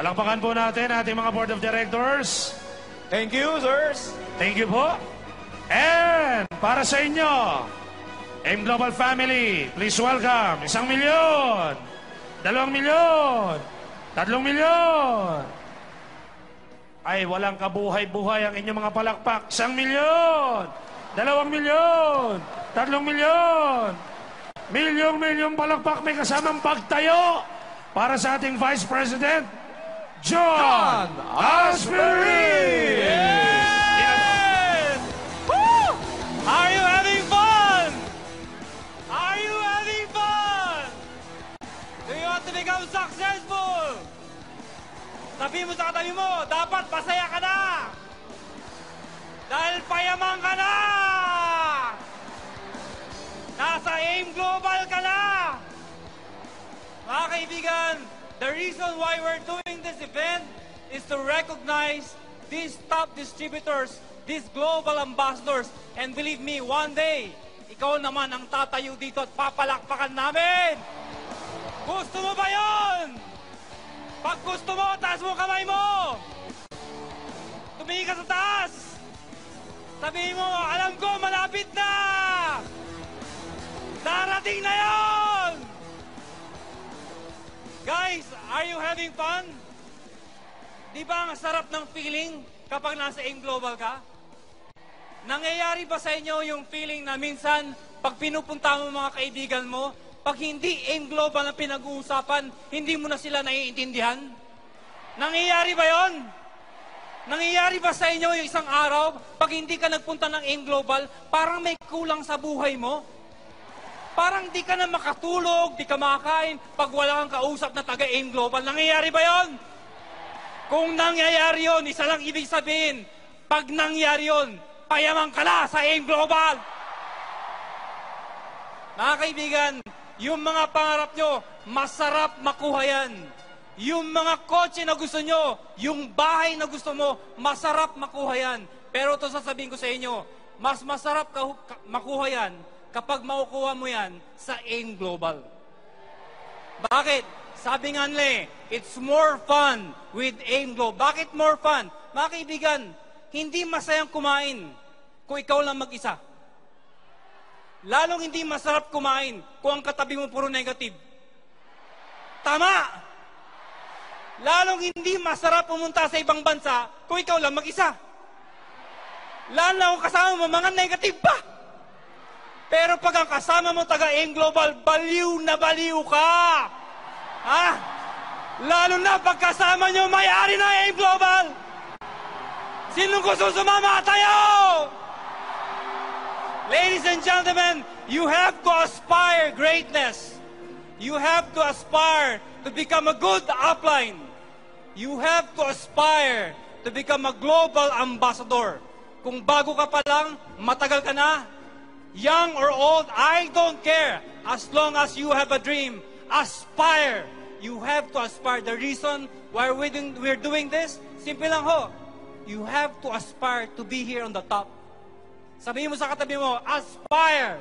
Palakpakan po natin ating mga board of directors. Thank you, sirs. Thank you po. And para sa inyo, AIM Global Family, please welcome 1 milyon, 2 milyon, 3 milyon. Ay, walang kabuhay-buhay ang inyong mga palakpak. 1 milyon, 2 milyon, 3 milyon. Milyong-milyong palakpak may kasamang pagtayo para sa ating Vice President, John Asbury! Yes! Woo! Are you having fun? Are you having fun? Do you want to become successful? Sabi mo sa katabi mo, dapat masaya ka na! Dahil payaman ka na! Nasa AIM Global ka na! Mga kaibigan, the reason why we're doing this event is to recognize these top distributors, these global ambassadors, and believe me, one day, ikaw naman ang tatayo dito at papalakpakan namin! Gusto mo ba yun? Pag gusto mo, taas mo kamay mo! Tumingin ka sa taas! Sabihin mo, alam ko, malapit na! Darating na yon! Guys, are you having fun? Di ba ang sarap ng feeling kapag nasa AIM Global ka? Nangyayari ba sa inyo yung feeling na minsan, pag pinupunta mo mga kaibigan mo, pag hindi AIM Global na pinag-uusapan, hindi mo na sila naiintindihan? Nangyayari ba yon? Nangyayari ba sa inyo yung isang araw, pag hindi ka nagpunta ng AIM Global, parang may kulang sa buhay mo? Parang di ka na makatulog, di ka makakain pag wala kang kausap na taga-AIM Global. Nangyayari ba yon? Kung nangyayari yon, isa lang ibig sabihin, pag nangyayari yon, payaman ka na sa AIM Global. Mga kaibigan, yung mga pangarap nyo, masarap makuha yan. Yung mga kotse na gusto nyo, yung bahay na gusto mo, masarap makuha yan. Pero ito sasabihin ko sa inyo, mas masarap makuha yan kapag makukuha mo yan sa AIM Global. Bakit? Sabi nga nila, it's more fun with AIM Global. Bakit more fun? Mga kaibigan, hindi masayang kumain kung ikaw lang mag-isa. Lalong hindi masarap kumain kung ang katabi mo puro negative. Tama! Lalong hindi masarap pumunta sa ibang bansa kung ikaw lang mag-isa. Lalo kung kasama mo mga negative pa. Pero pag ang kasama mo taga-AIM Global, baliw na baliw ka. Ha? Lalo na pag kasama nyo may-ari ng AIM Global. Sinong gusto sumama tayo? Ladies and gentlemen, you have to aspire greatness. You have to aspire to become a good upline. You have to aspire to become a global ambassador. Kung bago ka pa lang, matagal ka na, young or old, I don't care. As long as you have a dream, aspire. You have to aspire. The reason why we're doing this, simple lang ho. You have to aspire to be here on the top. Sabihin mo sa katabi mo, aspire.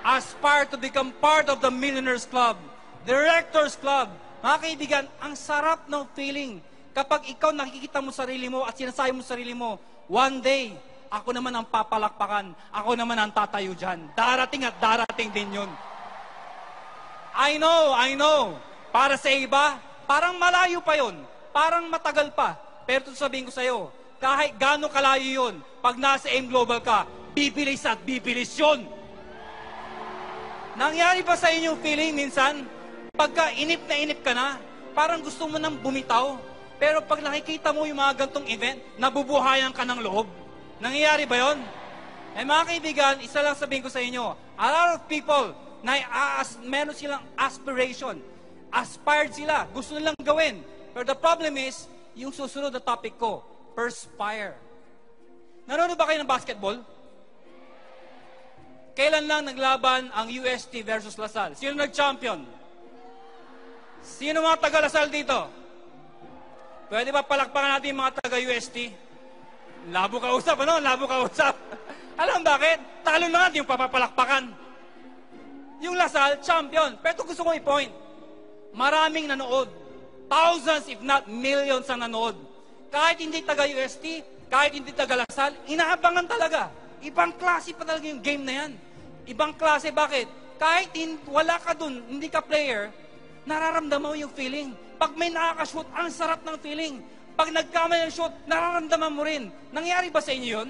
Aspire to become part of the Millionaires Club, Directors Club. Mga kaibigan, ang sarap ng feeling kapag ikaw nakikita mo sarili mo at sinasabi mo sarili mo, one day, ako naman ang papalakpakan. Ako naman ang tatayo dyan. Darating at darating din yun. I know. Para sa iba, parang malayo pa yun. Parang matagal pa. Pero sabihin ko sa'yo, kahit gaano kalayo yun, pag nasa AIM Global ka, bibilis at bibilis yun. Nangyari ba sa inyo feeling minsan, pagka inip ka na, parang gusto mo nang bumitaw. Pero pag nakikita mo yung mga gantong event, nabubuhayan ka ng loob. Nangyayari ba yun? Eh mga kaibigan, isa lang sabihin ko sa inyo, a lot of people na meron silang aspiration, aspired sila, gusto nilang gawin. Pero the problem is, yung susunod na topic ko, perspire. Nanonood ba kayo ng basketball? Kailan lang naglaban ang UST versus Lasal? Sino nag-champion? Sino mga taga-Lasal dito? Pwede ba palakpakan natin mga taga-UST? Labo ka usap, ano? Labo ka usap. Alam bakit? Talo na nga yung papapalakpakan. Yung Lasal, champion. Pero gusto kong i-point. Maraming nanood. Thousands, if not millions ang nanood. Kahit hindi taga-UST, kahit hindi taga-Lasal, inaabangan talaga. Ibang klase pa talaga yung game na yan. Ibang klase, bakit? Kahit wala ka dun, hindi ka player, nararamdaman mo yung feeling. Pag may nakakashoot, ang sarap ng feeling. Pag nagkamali ng shoot, nararamdaman mo rin. Nangyari ba sa inyo yun?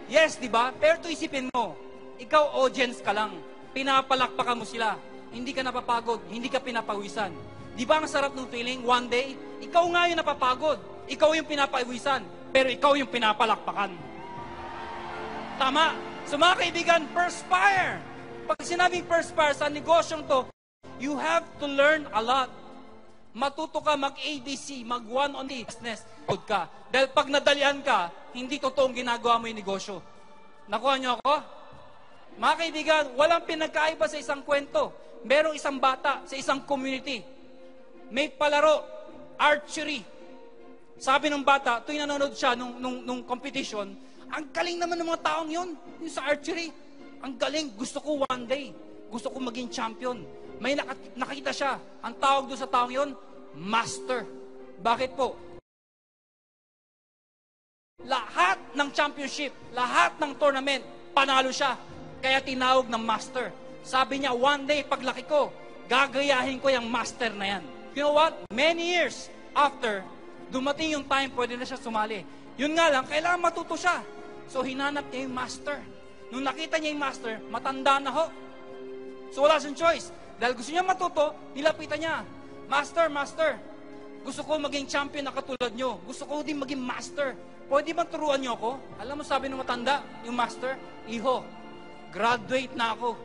Yes, di ba? Pero ito isipin mo, ikaw audience ka lang. Pinapalakpakan mo sila. Hindi ka napapagod, hindi ka pinapawisan. Di ba ang sarap ng feeling? One day, ikaw nga yung napapagod. Ikaw yung pinapawisan. Pero ikaw yung pinapalakpakan. Tama. So mga kaibigan, perspire. Pag sinabing perspire sa negosyong to, you have to learn a lot. Matuto ka mag-ADC, mag-one-on-one business. Good ka. Dahil pag nadalian ka, hindi totoong ginagawa mo yung negosyo. Nakuha niyo ako? Mga kaibigan, walang pinagkaiba sa isang kwento. Merong isang bata sa isang community. May palaro, archery. Sabi ng bata, tuwing nanonood siya nung competition, ang galing naman ng mga taong yun, yung sa archery. Ang galing, gusto ko one day. Gusto ko maging champion. May nakita siya. Ang tawag doon sa taong yun, master. Bakit po? Lahat ng championship, lahat ng tournament, panalo siya. Kaya tinawag ng master. Sabi niya, one day, paglaki ko, gagayahin ko yung master na yan. You know what? Many years after, dumating yung time, pwede na siya sumali. Yun nga lang, kailangan matuto siya. So, hinanap niya yung master. Nung nakita niya yung master, matanda na ho. So, wala siyang choice. Dahil gusto niya matuto, nilapitan niya. Master, master, gusto ko maging champion na katulad niyo. Gusto ko din maging master. Pwede bang turuan niyo ako? Alam mo, sabi ng matanda, yung master, iho, graduate na ako.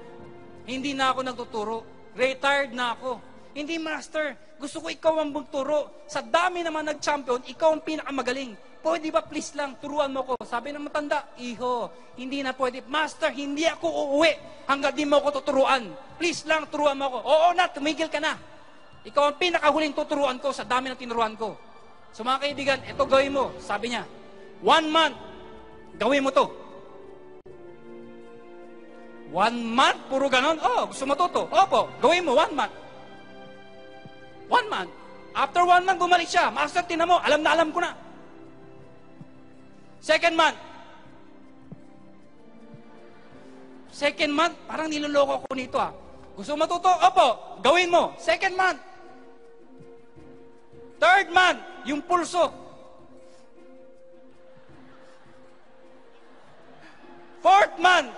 Hindi na ako nagtuturo. Retired na ako. Hindi, master, gusto ko ikaw ang magturo. Sa dami naman nag-champion, ikaw ang pinakamagaling. Pwede ba please lang, turuan mo ko? Sabi ng matanda, iho, hindi na pwede. Master, hindi ako uuwi hanggang di mo ako tuturuan. Please lang, turuan mo ako. Oo na, tumigil ka na. Ikaw ang pinakahuling tuturuan ko sa dami ng tinuruan ko. So mga kaibigan, ito gawin mo. Sabi niya, 1 month, gawin mo to. 1 month, puro ganon? Oh, gusto mo to? Opo, gawin mo, 1 month. 1 month. After 1 month, bumalik siya. Master, tinan mo, alam na alam ko na. Second month, parang niloloko ko nito ah. Gusto mo matuto? Opo, gawin mo. Second month. Third month, yung pulso. Fourth month.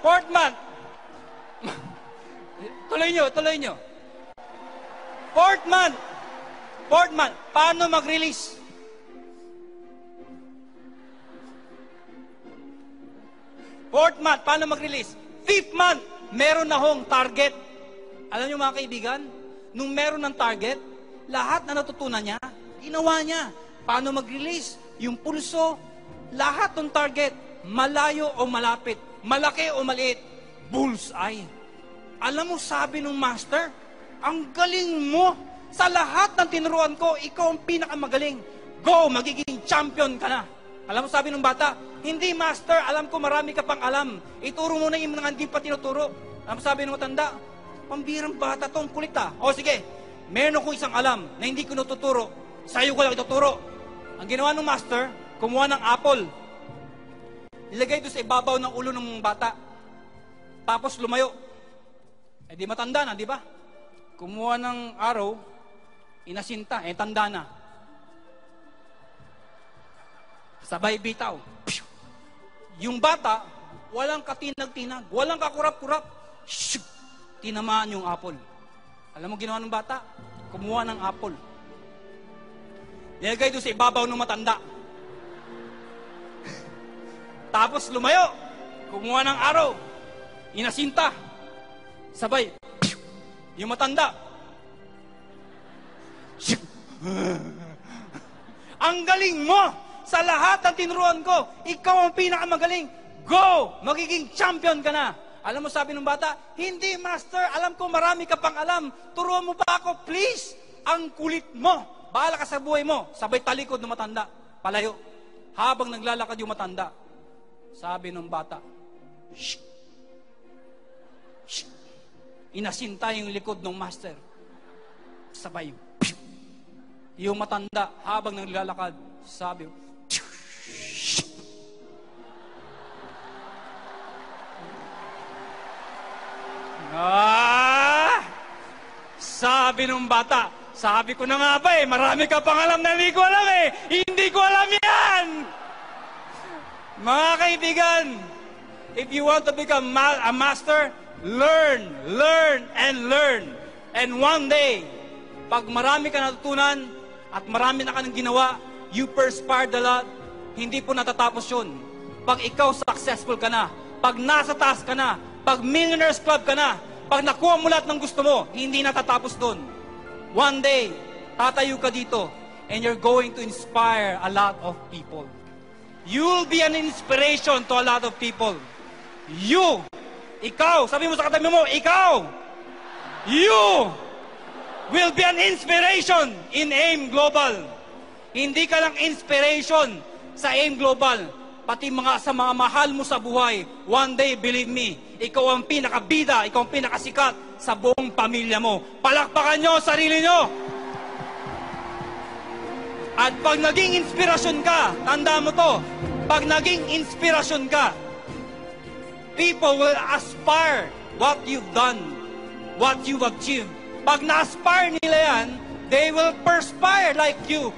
Tuloy nyo. Fourth month, paano mag-release? Fourth month, paano mag-release? Fifth month, meron na hong target. Alam niyo mga kaibigan, nung meron ng target, lahat na natutunan niya, ginawa niya. Paano mag-release? Yung pulso, lahat ng target, malayo o malapit, malaki o maliit, bullseye. Alam mo, sabi ng master, ang galing mo. Sa lahat ng tinuruan ko, ikaw ang pinakamagaling. Go, magiging champion ka na. Alam mo, sabi ng bata, hindi master, alam ko marami ka pang alam. Ituro mo na yung mga hindi pa tinuturo. Alam mo, sabi ng matanda, pambirang bata to, ang kulit ah. O sige, meron akong isang alam na hindi ko natuturo. Sa'yo ko lang ituturo. Ang ginawa ng master, kumuha ng apple. Ilagay doon sa ibabaw ng ulo ng bata. Tapos lumayo. Eh di matanda na, di ba? Kumuha ng araw, inasinta, tanda na. Sabay bitaw. Yung bata, walang katinag-tinag, walang kakurap-kurap. Shoo! Tinamaan yung apple. Alam mo ginawa ng bata? Kumuha ng apple. Nilagay doon sa ibabaw ng matanda. Tapos lumayo. Kumuha ng araw. Inasinta. Sabay. Yung matanda. Ang galing mo! Sa lahat ng tinuruan ko, ikaw ang pinakamagaling. Go! Magiging champion ka na. Alam mo, sabi ng bata, hindi master, alam ko marami ka pang alam. Turuan mo pa ako, please. Ang kulit mo. Bahala ka sa buhay mo. Sabay talikod ng matanda. Palayo. Habang naglalakad yung matanda, sabi ng bata, shh. Shh. Inasinta yung likod ng master. Sabay. Yung matanda, habang naglalakad, sabi, sabi nung bata, sabi ko na nga ba marami ka pang alam na hindi ko alam Hindi ko alam yan! Mga kaibigan, if you want to become a master, learn, learn, and learn. And one day, pag marami ka natutunan at marami na ka nang ginawa, you perspired a lot, hindi po natatapos yun. Pag ikaw successful ka na, pag nasa taas ka na, pag millionaires club ka na, pag nakuha mo lahat ng gusto mo, hindi natatapos doon. One day, tatayo ka dito and you're going to inspire a lot of people. You'll be an inspiration to a lot of people. You, ikaw, sabi mo sa katabi mo, ikaw, you will be an inspiration in AIM Global. Hindi ka lang inspiration sa AIM Global, pati sa mga mahal mo sa buhay. One day, believe me, ikaw ang pinakabida, ikaw ang pinakasikat sa buong pamilya mo. Palakpakan nyo sarili nyo. At pag naging inspirasyon ka, tanda mo to, pag naging inspirasyon ka, people will aspire what you've done, what you've achieved. Pag na-aspire nila yan, they will perspire like you.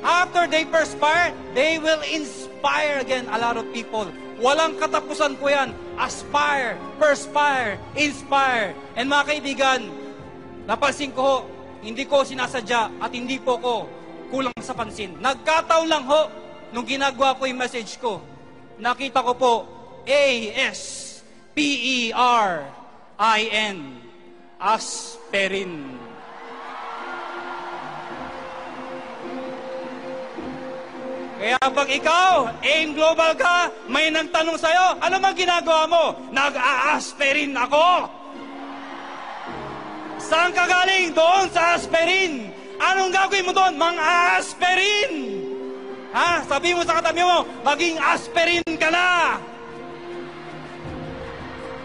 After they perspire, they will inspire again a lot of people. Walang katapusan po yan. Aspire, perspire, inspire. And mga kaibigan, napansin ko ho, hindi ko sinasadya at hindi po ko kulang sa pansin. Nagkataon lang ho, nung ginagawa ko yung message ko, nakita ko po, A-S-P-E-R-I-N, aspirin. Kaya pag ikaw, AIM Global ka, may nagtanong sa'yo, ano mang ginagawa mo? Nag-a-aspirin ako. Saan ka galing? Doon sa aspirin. Anong gagawin mo doon? Mang-aspirin. Ha? Sabi mo sa katabi mo, maging aspirin ka na.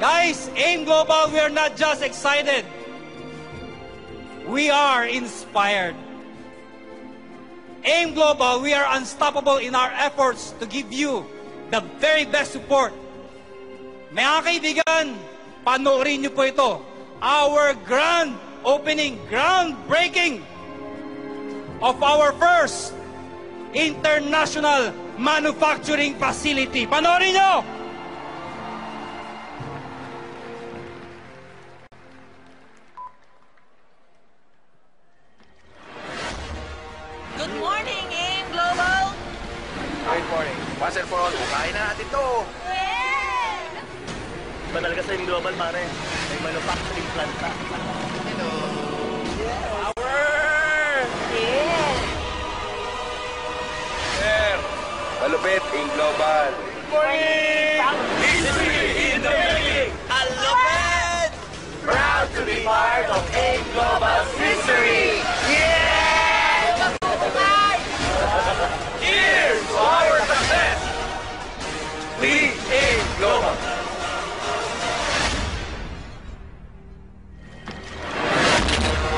Guys, AIM Global, we are not just excited. We are inspired. AIM Global, we are unstoppable in our efforts to give you the very best support. Mga kaibigan, panoorin niyo po ito. Our grand opening, groundbreaking of our first international manufacturing facility. Panoorin niyo! Good morning, AIM Global! Good morning. Once and for all, bukain na natin to. Iba talaga sa AIM Global, pare. May manufacturing plant ka. Hello. Power! Yes! Sir, malupit, AIM Global. Morning! History in the making! Malupit! Proud to be part of AIM Global's history! Here's to our success! We AIM Global!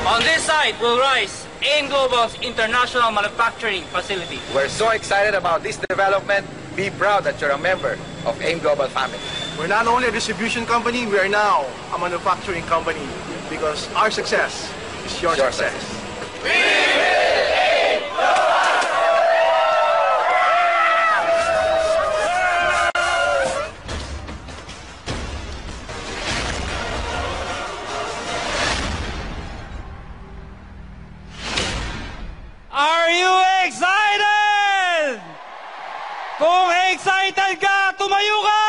On this side will rise AIM Global's international manufacturing facility. We're so excited about this development. Be proud that you're a member of AIM Global family. We're not only a distribution company, we are now a manufacturing company because our success is your success. Are you excited? Kung excited ka, tumayo ka!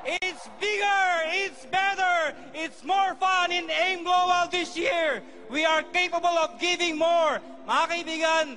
It's bigger, it's better, it's more fun in AIM Global this year. We are capable of giving more. Mga kaibigan,